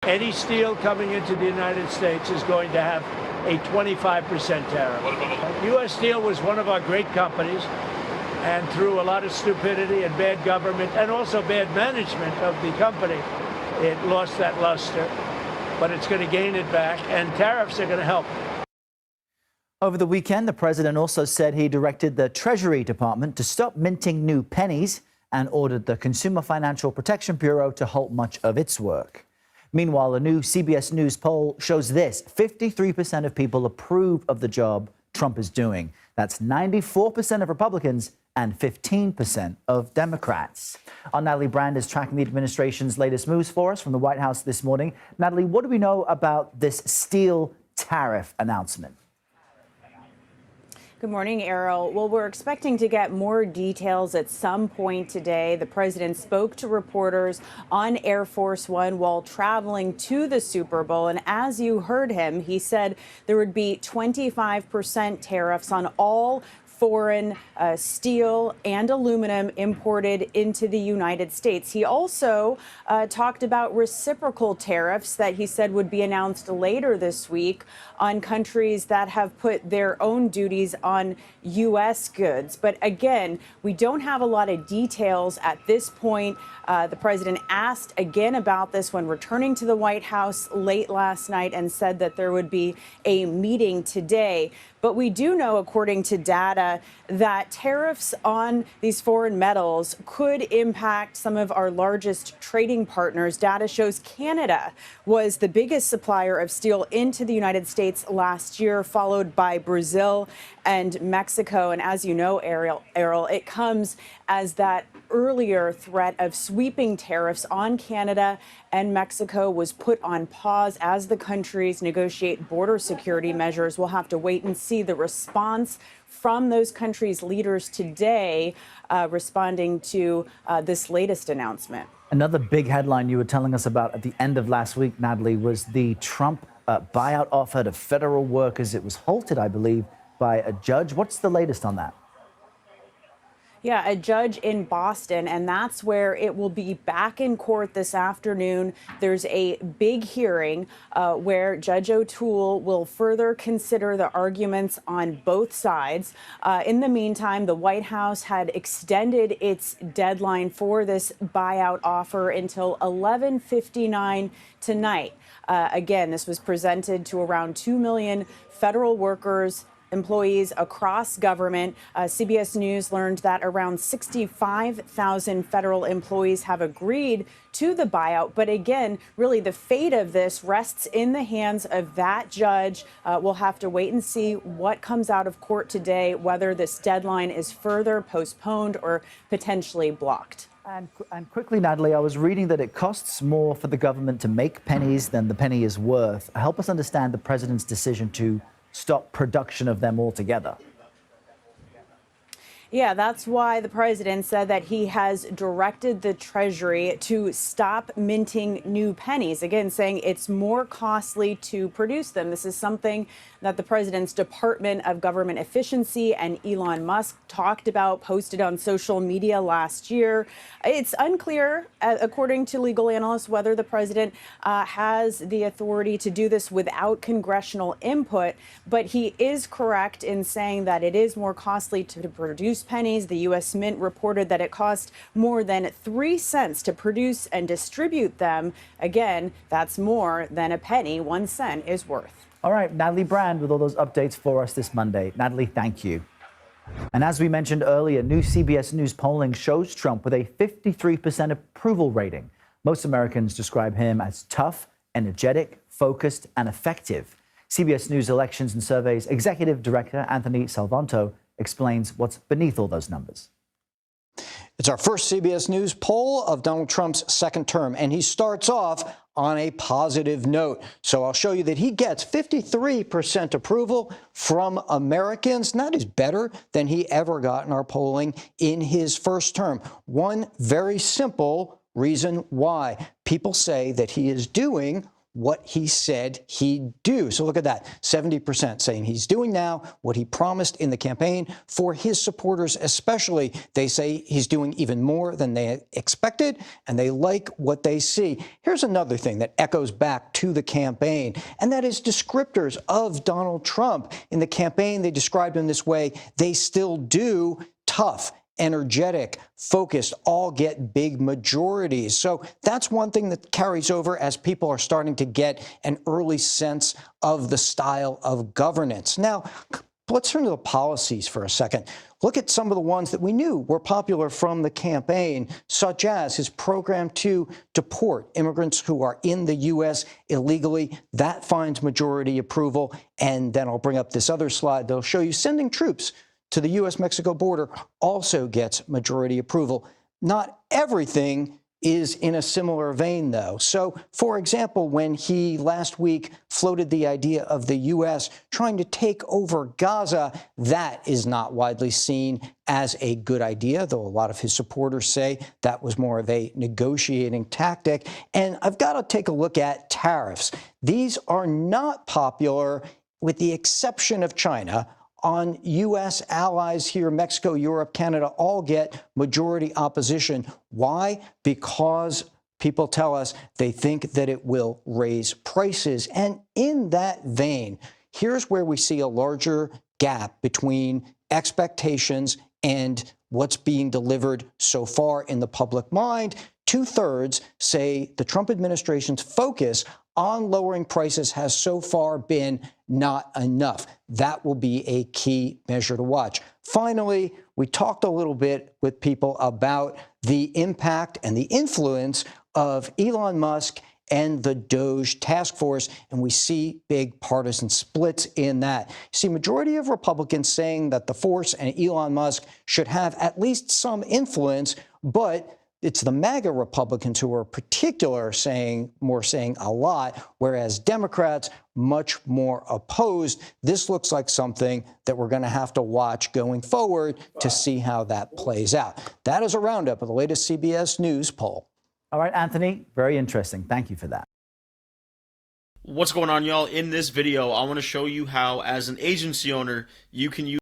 Any steel coming into the United States is going to have a 25% tariff. U.S. Steel was one of our great companies, and through a lot of stupidity and bad government and also bad management of the company, it lost that luster. But it's going to gain it back, and tariffs are going to help. Over the weekend, the president also said he directed the Treasury Department to stop minting new pennies and ordered the Consumer Financial Protection Bureau to halt much of its work. Meanwhile, a new CBS News poll shows this: 53% of people approve of the job Trump is doing. That's 94% of Republicans and 15% of Democrats. Our Natalie Brand is tracking the administration's latest moves for us from the White House this morning. Natalie, what do we know about this steel tariff announcement? Good morning, Errol. Well, we're expecting to get more details at some point today. The president spoke to reporters on Air Force One while traveling to the Super Bowl. And as you heard him, he said there would be 25% tariffs on all foreign steel and aluminum imported into the United States. He also talked about reciprocal tariffs that he said would be announced later this week on countries that have put their own duties on U.S. goods. But again, we don't have a lot of details at this point. The president asked again about this when returning to the White House late last night and said that there would be a meeting today. But we do know, according to data, that tariffs on these foreign metals could impact some of our largest trading partners. Data shows Canada was the biggest supplier of steel into the United States last year, followed by Brazil and Mexico. And as you know, Errol, it comes as that earlier threat of sweeping tariffs on Canada and Mexico was put on pause as the countries negotiate border security measures. We'll have to wait and see the response from those countries' leaders today, responding to this latest announcement. Another big headline you were telling us about at the end of last week, Natalie, was the Trump buyout offer to federal workers. It was halted, I believe, by a judge. What's the latest on that? Yeah, a judge in Boston, and that's where it will be back in court this afternoon. There's a big hearing where Judge O'Toole will further consider the arguments on both sides. In the meantime, the White House had extended its deadline for this buyout offer until 11:59 tonight. Again, this was presented to around 2 million federal workers, employees across government. CBS News learned that around 65,000 federal employees have agreed to the buyout. But again, really the fate of this rests in the hands of that judge. We'll have to wait and see what comes out of court today, whether this deadline is further postponed or potentially blocked. And quickly, Natalie, I was reading that it costs more for the government to make pennies than the penny is worth. Help us understand the president's decision to stop production of them altogether. Yeah, that's why the president said that he has directed the Treasury to stop minting new pennies. Again, saying it's more costly to produce them. This is something that the president's Department of Government Efficiency and Elon Musk talked about, posted on social media last year. It's unclear, according to legal analysts, whether the president has the authority to do this without congressional input. But he is correct in saying that it is more costly to produce pennies. The U.S. Mint reported that it cost more than 3 cents to produce and distribute them. Again, that's more than a penny 1 cent is worth. All right, Natalie Brand with all those updates for us this Monday. Natalie, thank you. And as we mentioned earlier, new CBS News polling shows Trump with a 53% approval rating. Most Americans describe him as tough, energetic, focused, and effective. CBS News Elections and Surveys Executive Director Anthony Salvanto explains what's beneath all those numbers. It's our first CBS News poll of Donald Trump's second term, and he starts off on a positive note. So I'll show you that he gets 53% approval from Americans, and that is better than he ever got in our polling in his first term. One very simple reason why. People say that he is doing what he said he'd do. So look at that, 70% saying he's doing now what he promised in the campaign. For his supporters especially, they say he's doing even more than they expected, and they like what they see. Here's another thing that echoes back to the campaign, and that is descriptors of Donald Trump. In the campaign, they described him this way: they still do, tough, energetic, focused, all get big majorities. So that's one thing that carries over as people are starting to get an early sense of the style of governance. Now, let's turn to the policies for a second. Look at some of the ones that we knew were popular from the campaign, such as his program to deport immigrants who are in the U.S. illegally. That finds majority approval. And then I'll bring up this other slide that'll show you sending troops to the U.S.-Mexico border also gets majority approval. Not everything is in a similar vein, though. So, for example, when he last week floated the idea of the U.S. trying to take over Gaza, that is not widely seen as a good idea, though a lot of his supporters say that was more of a negotiating tactic. And I've got to take a look at tariffs. These are not popular, with the exception of China. On U.S. allies here, Mexico, Europe, Canada, all get majority opposition. Why? Because people tell us they think that it will raise prices. And in that vein, here's where we see a larger gap between expectations and what's being delivered so far in the public mind. 2/3 say the Trump administration's focus on lowering prices has so far been not enough. That will be a key measure to watch. Finally, we talked a little bit with people about the impact and the influence of Elon Musk and the DOGE task force, and we see big partisan splits in that. See, majority of Republicans saying that the force and Elon Musk should have at least some influence, but it's the MAGA Republicans who are particular saying a lot, whereas Democrats much more opposed. This looks like something that we're going to have to watch going forward to see how that plays out. That is a roundup of the latest CBS News poll. All right, Anthony, very interesting. Thank you for that. What's going on, y'all? In this video, I want to show you how, as an agency owner, you can use